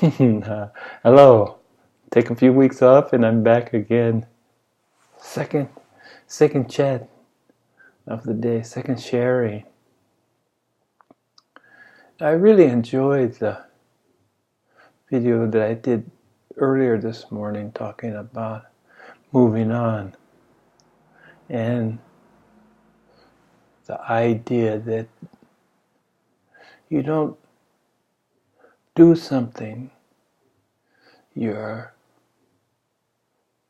Hello. Take a few weeks off and I'm back again. Second chat of the day, second sharing. I really enjoyed the video that I did earlier this morning talking about moving on and the idea that you don't do something, you're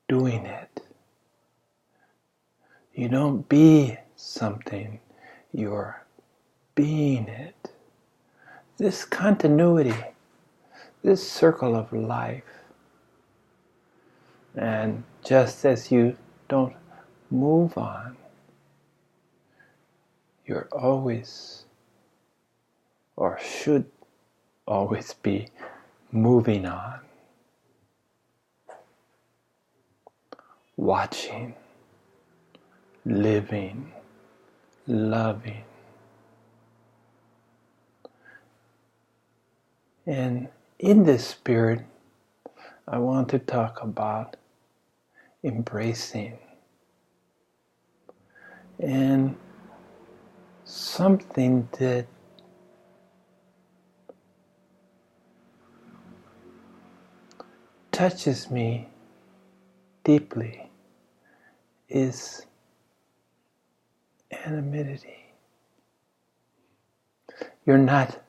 doing it. You don't be something, you're being it. This continuity, this circle of life. And just as you don't move on, you're always, or should always be, moving on. Watching, living, loving. And in this spirit, I want to talk about embracing. And something that touches me deeply is anonymity. You're not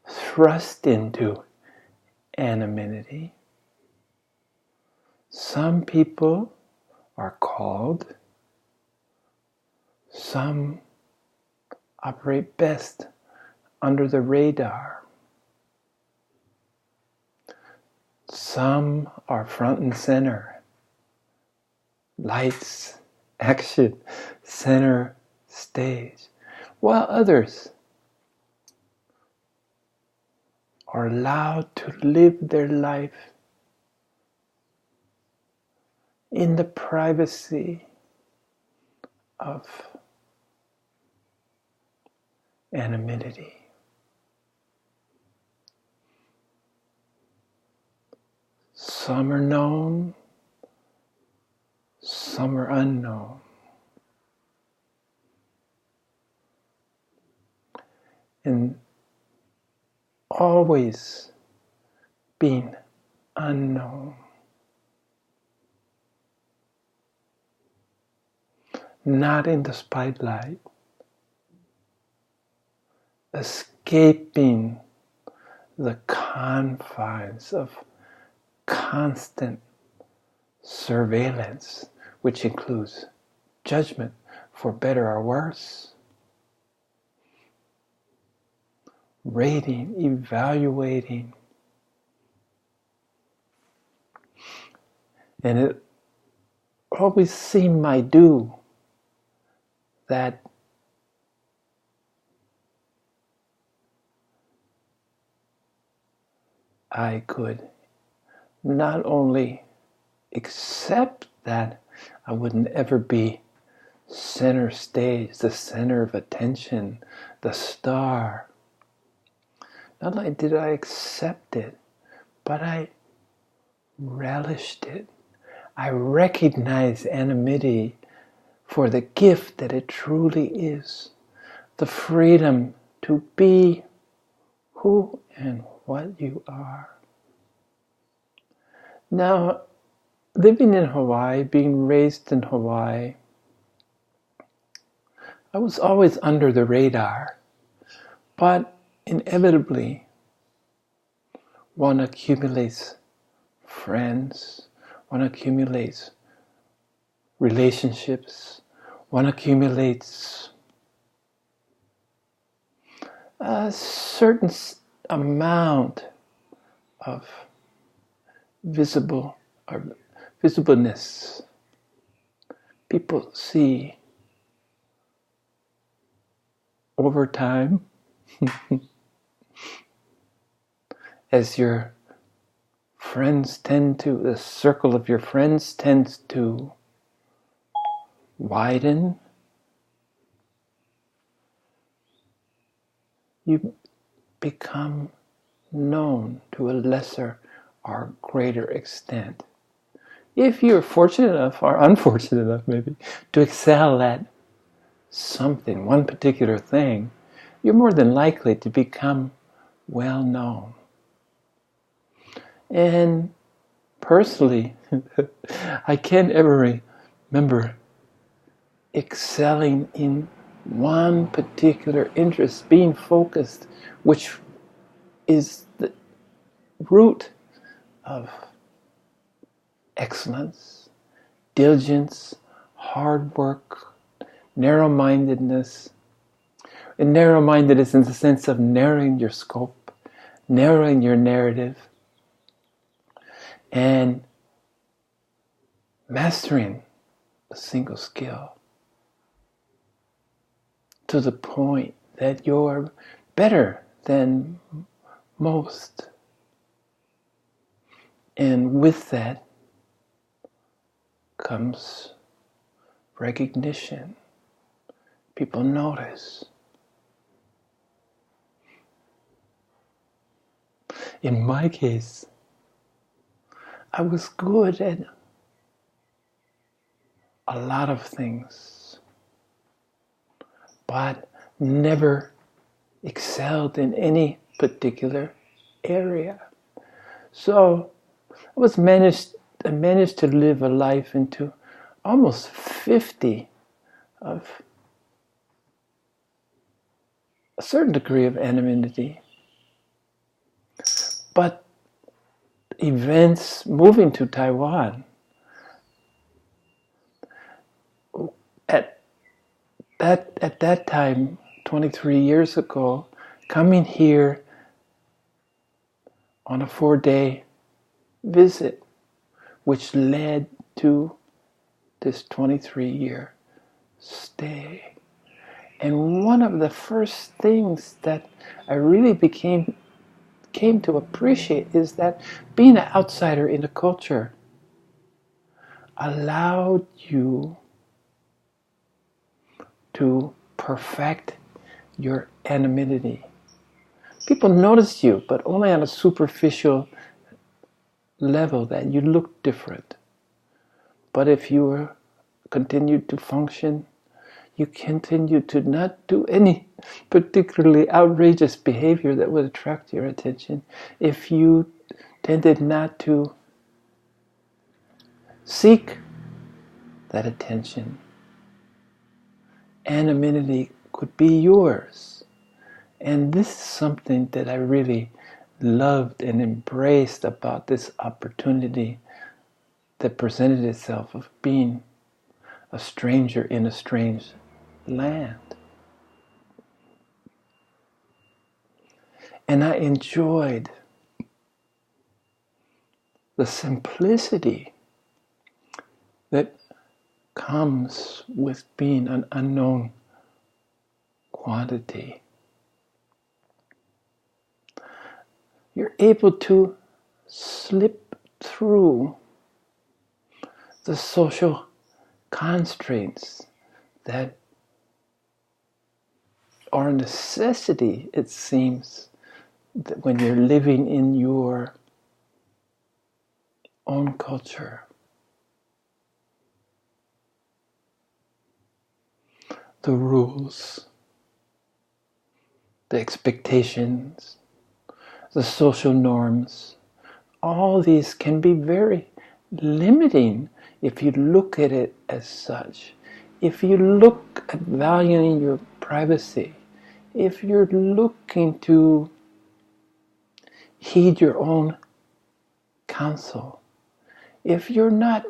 thrust into anonymity. Some people are called, some operate best under the radar. Some are front and center, lights, action, center stage, while others are allowed to live their life in the privacy of anonymity. Some are known, some are unknown. And always being unknown. Not in the spotlight. Escaping the confines of constant surveillance, which includes judgment for better or worse, rating, evaluating. And it always seemed my due that I could not only accept that I wouldn't ever be center stage, the center of attention, the star. Not only did I accept it, but I relished it. I recognized anonymity for the gift that it truly is. The freedom to be who and what you are. Now, living in Hawaii, being raised in Hawaii, I was always under the radar, but inevitably one accumulates friends, one accumulates relationships, one accumulates a certain amount of visibleness. People see over time as your friends the circle of your friends tends to widen, you become known to a lesser or greater extent. If you're fortunate enough, or unfortunate enough maybe, to excel at something, one particular thing, you're more than likely to become well known. And personally, I can't ever remember excelling in one particular interest, being focused, which is the root of excellence, diligence, hard work, narrow-mindedness. And narrow-mindedness in the sense of narrowing your scope, narrowing your narrative, and mastering a single skill to the point that you're better than most. And with that comes recognition. People notice. In my case, I was good at a lot of things, but never excelled in any particular area. So I managed to live a life into almost 50 of a certain degree of anonymity. But events moving to Taiwan, at that time, 23 years ago, coming here on a 4-day visit, which led to this 23-year stay. And one of the first things that I really came to appreciate is that being an outsider in a culture allowed you to perfect your anonymity. People noticed you, but only on a superficial level, that you looked different. But if you continued to function, you continued to not do any particularly outrageous behavior that would attract your attention. If you tended not to seek that attention, anonymity could be yours. And this is something that I really loved and embraced about this opportunity that presented itself of being a stranger in a strange land. And I enjoyed the simplicity that comes with being an unknown quantity. You're able to slip through the social constraints that are a necessity, it seems, that when you're living in your own culture. The rules, the expectations, the social norms, all these can be very limiting if you look at it as such. If you look at valuing your privacy, if you're looking to heed your own counsel, if you're not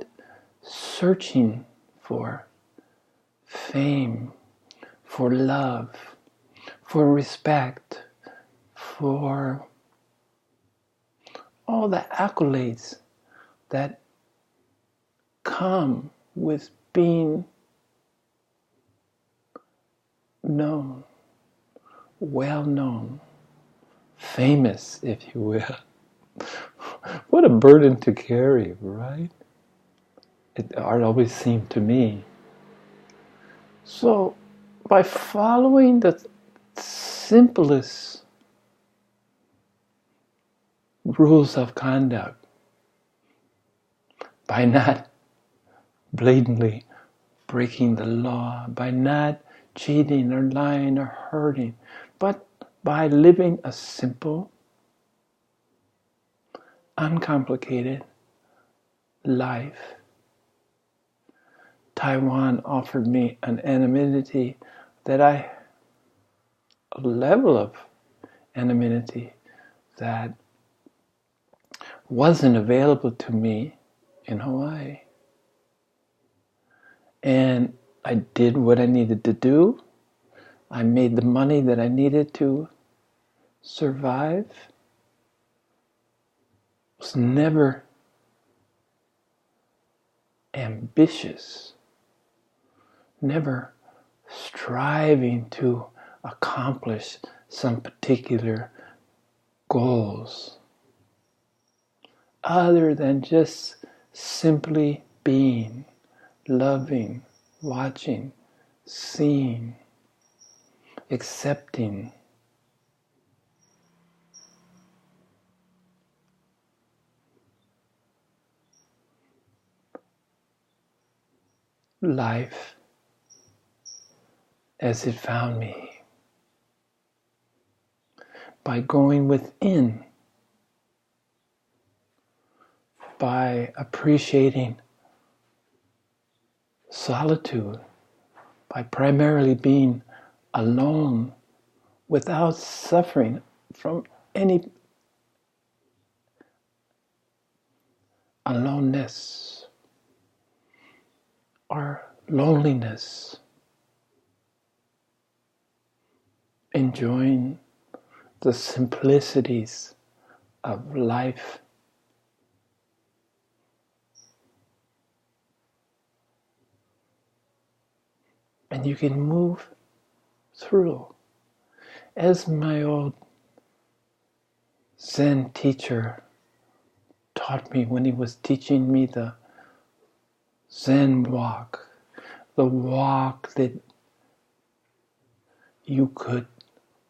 searching for fame, for love, for respect, for all the accolades that come with being known, well known, famous, if you will. What a burden to carry, right? It always seemed to me. So, by following the simplest rules of conduct, by not blatantly breaking the law, by not cheating or lying or hurting, but by living a simple, uncomplicated life. Taiwan offered me an anonymity a level of anonymity that wasn't available to me in Hawaii. And I did what I needed to do. I made the money that I needed to survive. Was never ambitious, never striving to accomplish some particular goals, other than just simply being, loving, watching, seeing, accepting. Life as it found me. By going within, by appreciating solitude, by primarily being alone without suffering from any aloneness or loneliness, enjoying the simplicities of life. And you can move through. As my old Zen teacher taught me when he was teaching me the Zen walk, the walk that you could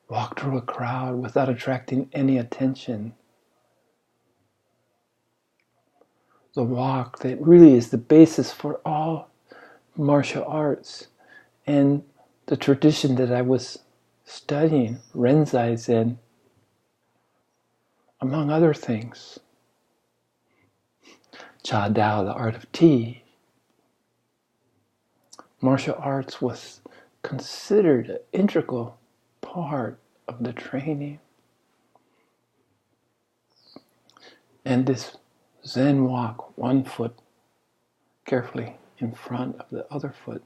walk through a crowd without attracting any attention. The walk that really is the basis for all martial arts. And the tradition that I was studying, Renzai Zen, among other things. Cha Dao, the art of tea. Martial arts was considered an integral part of the training. And this Zen walk, one foot carefully in front of the other foot,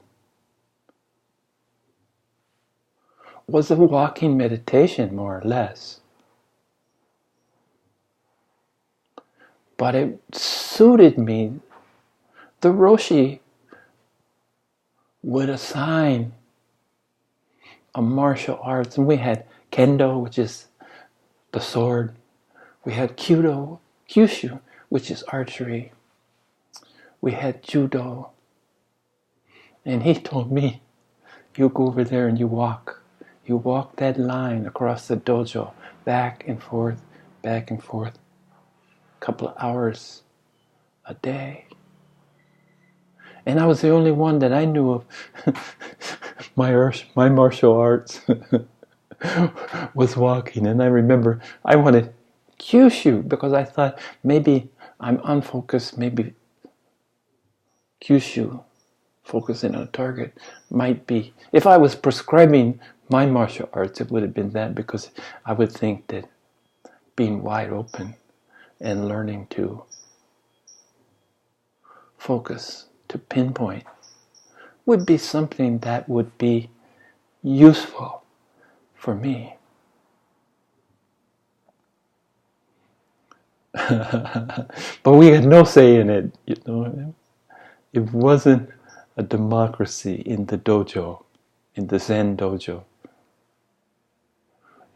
was a walking meditation, more or less. But it suited me. The Roshi would assign a martial arts, and we had Kendo, which is the sword. We had Kyushu, which is archery. We had Judo. And he told me, you go over there and you walk. You walk that line across the dojo, back and forth, a couple of hours a day. And I was the only one that I knew of my martial arts was walking. And I remember I wanted Kyushu because I thought maybe I'm unfocused, maybe Kyushu, focusing on a target, might be. If I was prescribing my martial arts, it would have been that, because I would think that being wide open and learning to focus, to pinpoint, would be something that would be useful for me. But we had no say in it, you know. It wasn't a democracy in the dojo, in the Zen dojo.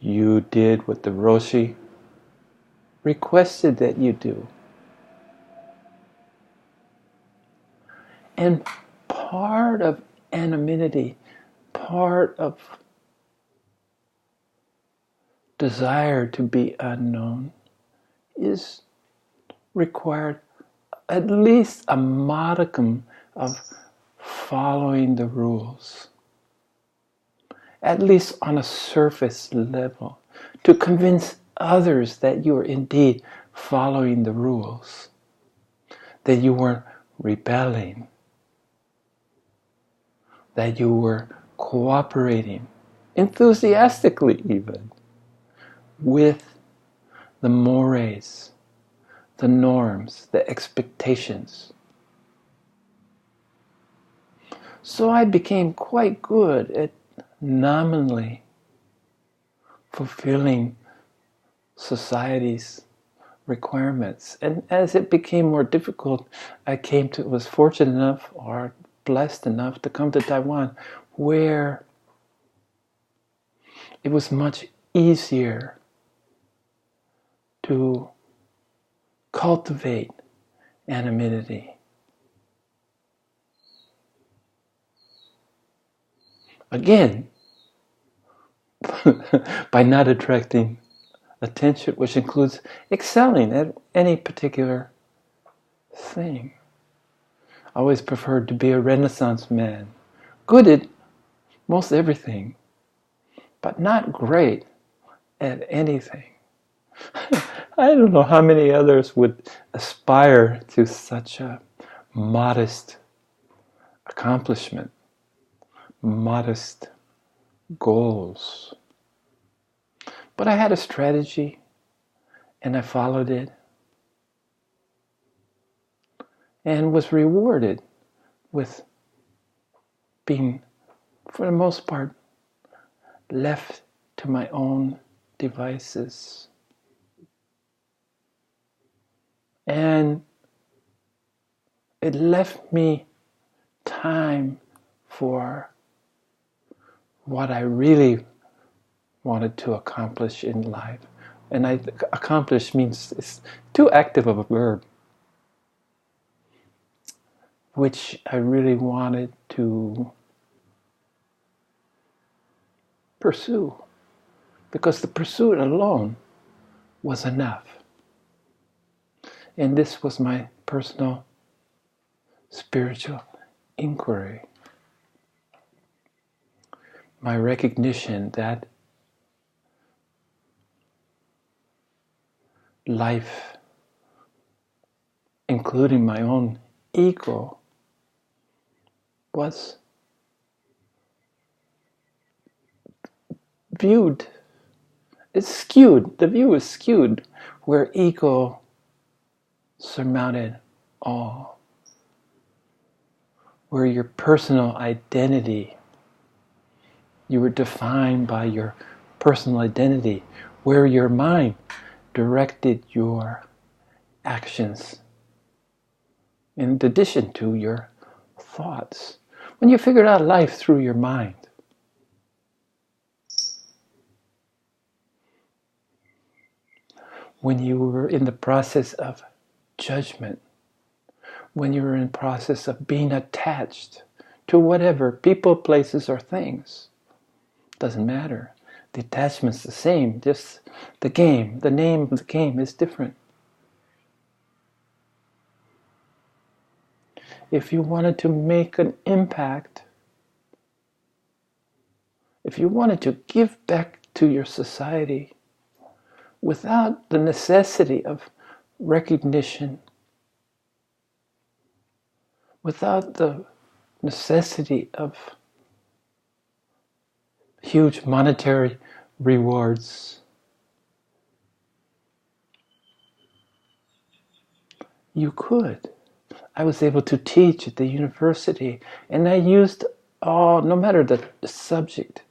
You did what the Roshi requested that you do. And part of anonymity, part of desire to be unknown, is required at least a modicum of following the rules, at least on a surface level, to convince others that you are indeed following the rules, that you weren't rebelling, that you were cooperating, enthusiastically even, with the mores, the norms, the expectations. So I became quite good at nominally fulfilling society's requirements. And as it became more difficult, was fortunate enough or blessed enough to come to Taiwan, where it was much easier to cultivate anonymity. Again, by not attracting attention, which includes excelling at any particular thing. I always preferred to be a Renaissance man, good at most everything, but not great at anything. I don't know how many others would aspire to such a modest accomplishment, modest goals. But I had a strategy, and I followed it, and was rewarded with being, for the most part, left to my own devices. And it left me time for what I really wanted to accomplish in life. And accomplish means it's too active of a verb, which I really wanted to pursue, because the pursuit alone was enough. And this was my personal spiritual inquiry. My recognition that life, including my own ego, was viewed, it's skewed, the view is skewed, where ego surmounted all, where your personal identity, you were defined by your personal identity, where your mind directed your actions, in addition to your thoughts. When you figured out life through your mind, when you were in the process of judgment, when you were in the process of being attached to whatever, people, places, or things, doesn't matter. The attachment's the same, just the game, the name of the game is different. If you wanted to make an impact, if you wanted to give back to your society without the necessity of recognition, without the necessity of huge monetary rewards, you could. I was able to teach at the university, and I used no matter the subject,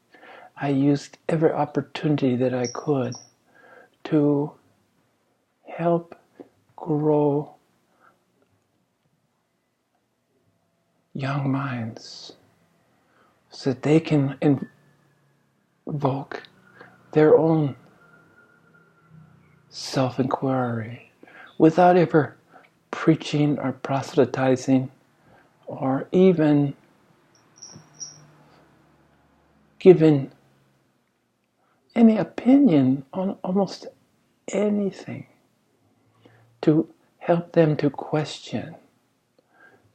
I used every opportunity that I could to help grow young minds so that they can invoke their own self-inquiry without ever preaching or proselytizing or even giving any opinion on almost anything. to help them to question,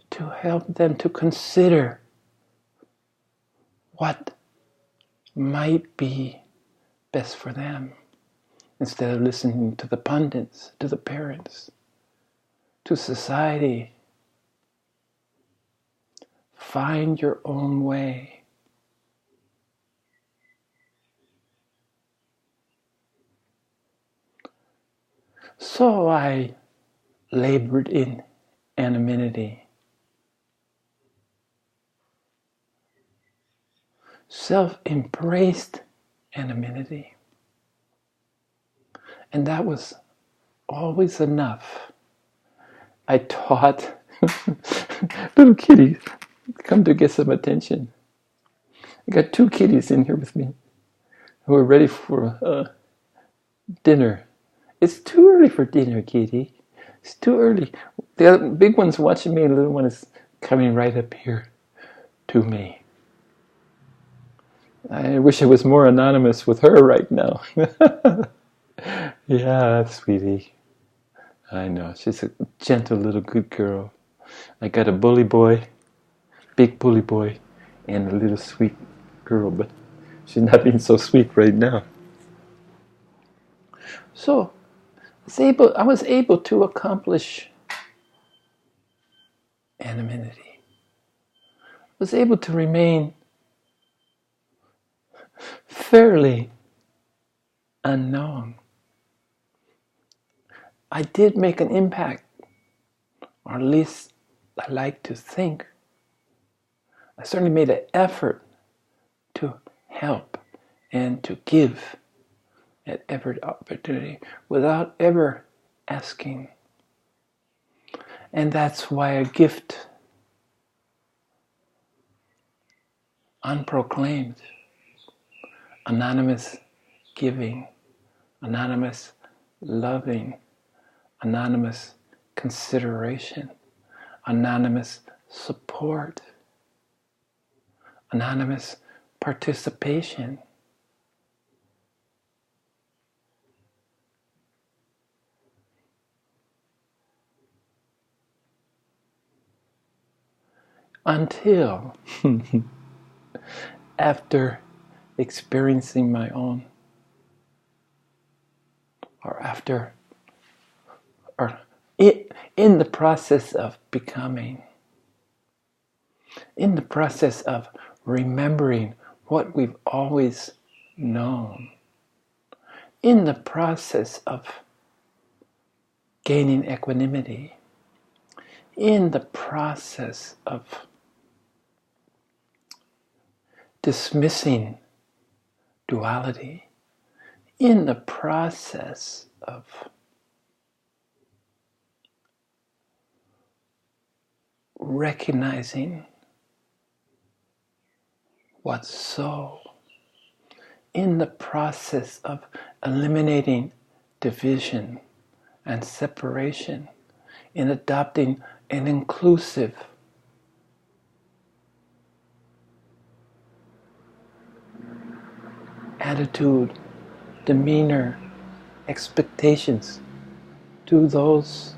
to help them to consider what might be best for them, instead of listening to the pundits, to the parents, to society. Find your own way. So I labored in anonymity, self-embraced anonymity. And that was always enough. I taught little kitties come to get some attention. I got 2 kitties in here with me who are ready for dinner. It's too early for dinner, kitty. It's too early. The other, big one's watching me and the little one is coming right up here to me. I wish I was more anonymous with her right now. Yeah, sweetie. I know. She's a gentle little good girl. I got a bully boy, big bully boy, and a little sweet girl, but she's not being so sweet right now. So I was able to accomplish anonymity. I was able to remain fairly unknown. I did make an impact, or at least I like to think. I certainly made an effort to help and to give at every opportunity without ever asking. And that's why a gift unproclaimed, anonymous giving, anonymous loving, anonymous consideration, anonymous support, anonymous participation. Until after experiencing my own, or after, or in the process of becoming, in the process of remembering what we've always known, in the process of gaining equanimity, in the process of dismissing duality, in the process of recognizing what's so, in the process of eliminating division and separation, in adopting an inclusive attitude, demeanor, expectations to those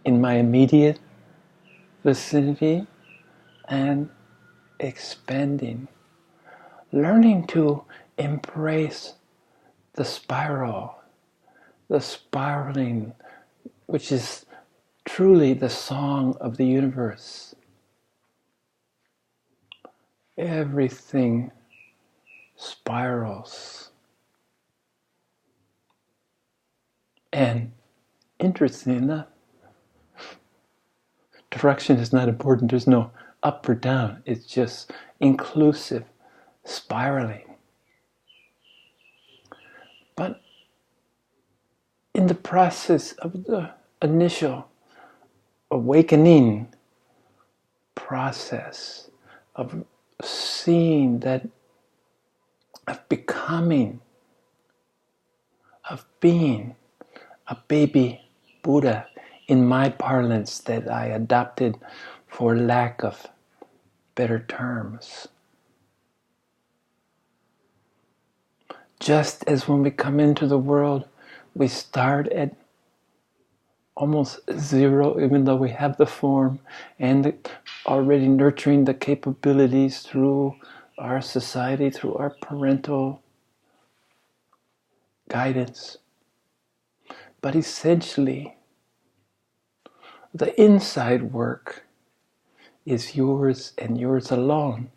in my immediate vicinity, and expanding, learning to embrace the spiral, the spiraling, which is truly the song of the universe. Everything spirals. And interestingly enough, direction is not important. There's no up or down. It's just inclusive spiraling. But in the process of the initial awakening process of seeing that, of becoming, of being a baby Buddha, in my parlance that I adopted for lack of better terms. Just as when we come into the world, we start at almost zero, even though we have the form and already nurturing the capabilities through our society, through our parental guidance. But essentially, the inside work is yours and yours alone.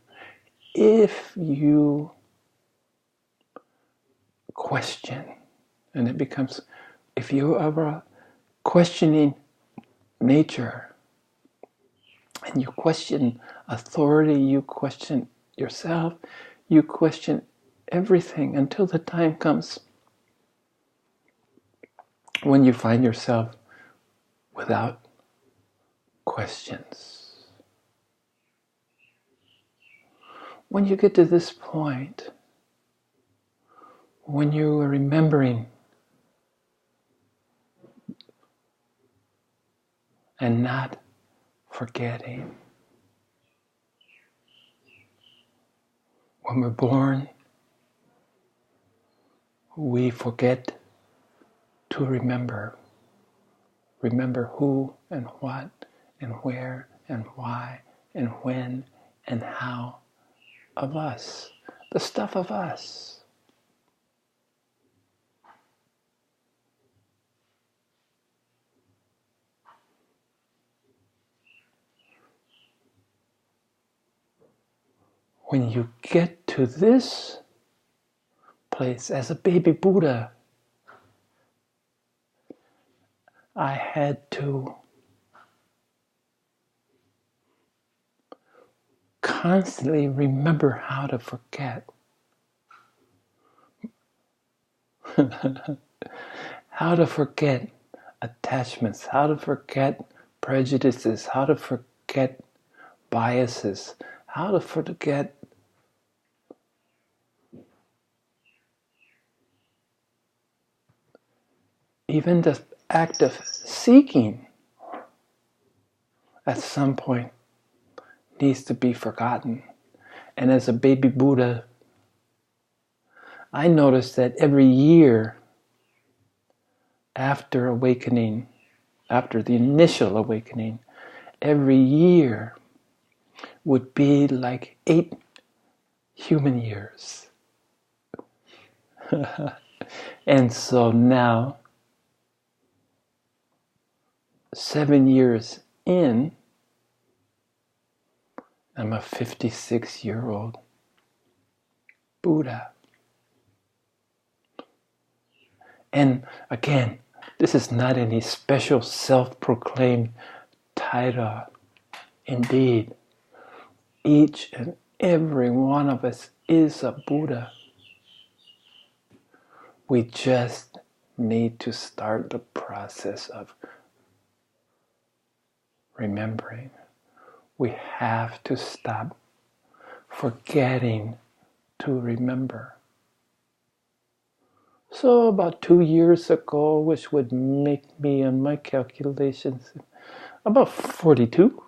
If you question, and it becomes, if you are questioning nature, and you question authority, you question yourself, you question everything until the time comes when you find yourself without questions. When you get to this point, when you are remembering and not forgetting. When we're born, we forget to remember. Remember who and what and where and why and when and how of us. The stuff of us. When you get to this place as a baby Buddha, I had to constantly remember how to forget. How to forget attachments, how to forget prejudices, how to forget biases, how to forget even the act of seeking at some point needs to be forgotten. And as a baby Buddha, I noticed that every year after awakening, after the initial awakening, every year would be like 8 human years. And so now, 7 years in, I'm a 56-year-old Buddha. And again, this is not any special self-proclaimed title. Indeed, each and every one of us is a Buddha. We just need to start the process of remembering. We have to stop forgetting to remember. So about 2 years ago, which would make me, on my calculations, about 42,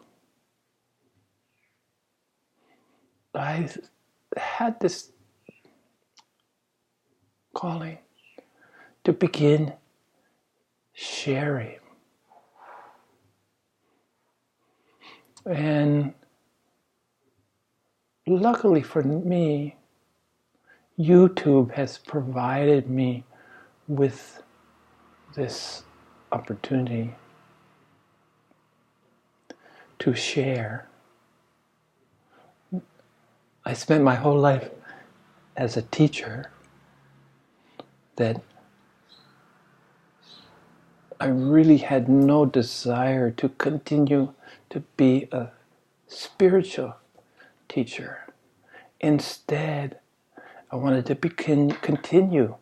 I had this calling to begin sharing. And luckily for me, YouTube has provided me with this opportunity to share. I spent my whole life as a teacher that I really had no desire to continue to be a spiritual teacher. Instead, I wanted to continue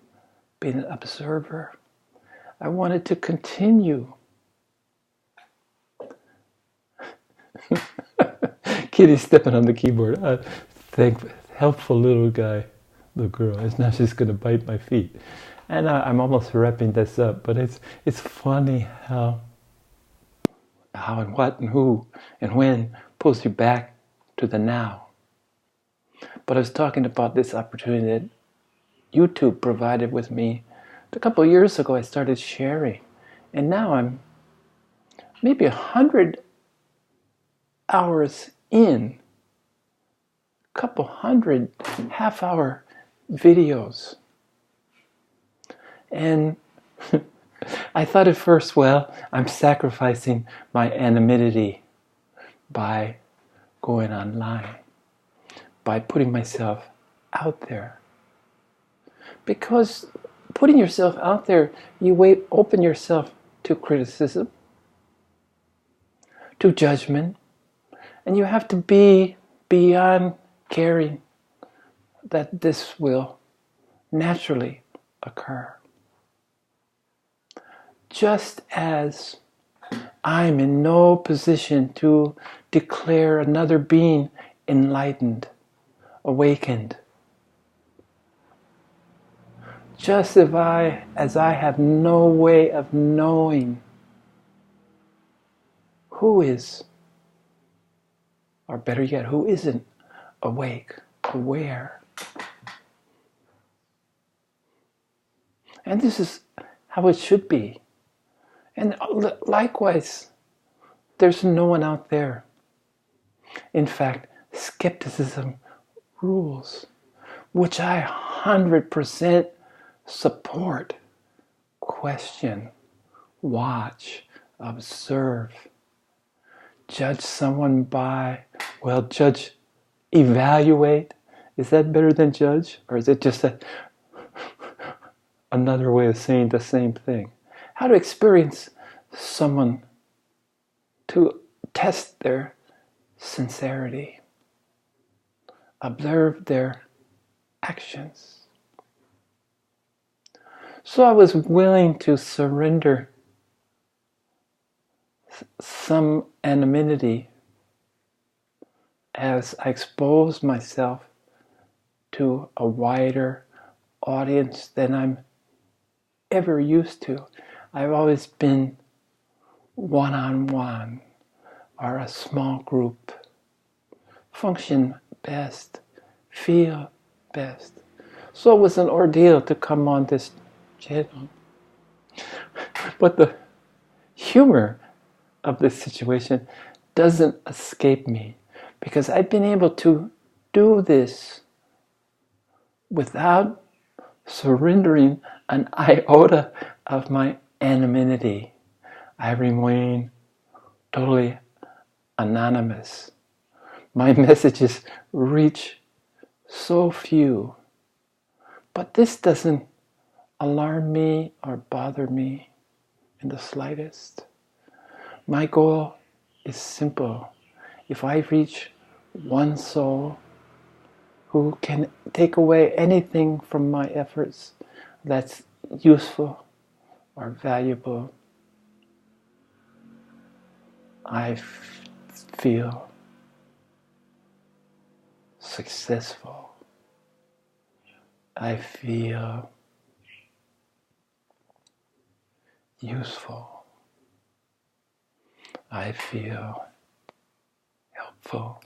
being an observer. I wanted to continue. Kitty's stepping on the keyboard. Helpful little girl. It's now she's going to bite my feet. And I'm almost wrapping this up, but it's funny how and what and who and when pulls you back to the now. But I was talking about this opportunity that YouTube provided with me. A couple of years ago I started sharing, and now I'm maybe 100 hours in, a couple hundred half-hour videos. And I thought at first, well, I'm sacrificing my anonymity by going online, by putting myself out there. Because putting yourself out there, you open yourself to criticism, to judgment, and you have to be beyond caring that this will naturally occur. Just as I'm in no position to declare another being enlightened, awakened, just as I have no way of knowing who is, or better yet, who isn't awake, aware. And this is how it should be. And likewise, there's no one out there. In fact, skepticism rules, which I 100% support. Question, watch, observe. Judge someone by, well, judge, evaluate. Is that better than judge? Or is it just another way of saying the same thing? How to experience someone, to test their sincerity, observe their actions. So I was willing to surrender some anonymity as I exposed myself to a wider audience than I'm ever used to. I've always been one-on-one or a small group. Function best, feel best. So it was an ordeal to come on this channel. But the humor of this situation doesn't escape me, because I've been able to do this without surrendering an iota of my anonymity. I remain totally anonymous. My messages reach so few, but this doesn't alarm me or bother me in the slightest. My goal is simple. If I reach one soul who can take away anything from my efforts that's useful or valuable, I feel successful. I feel useful. I feel helpful.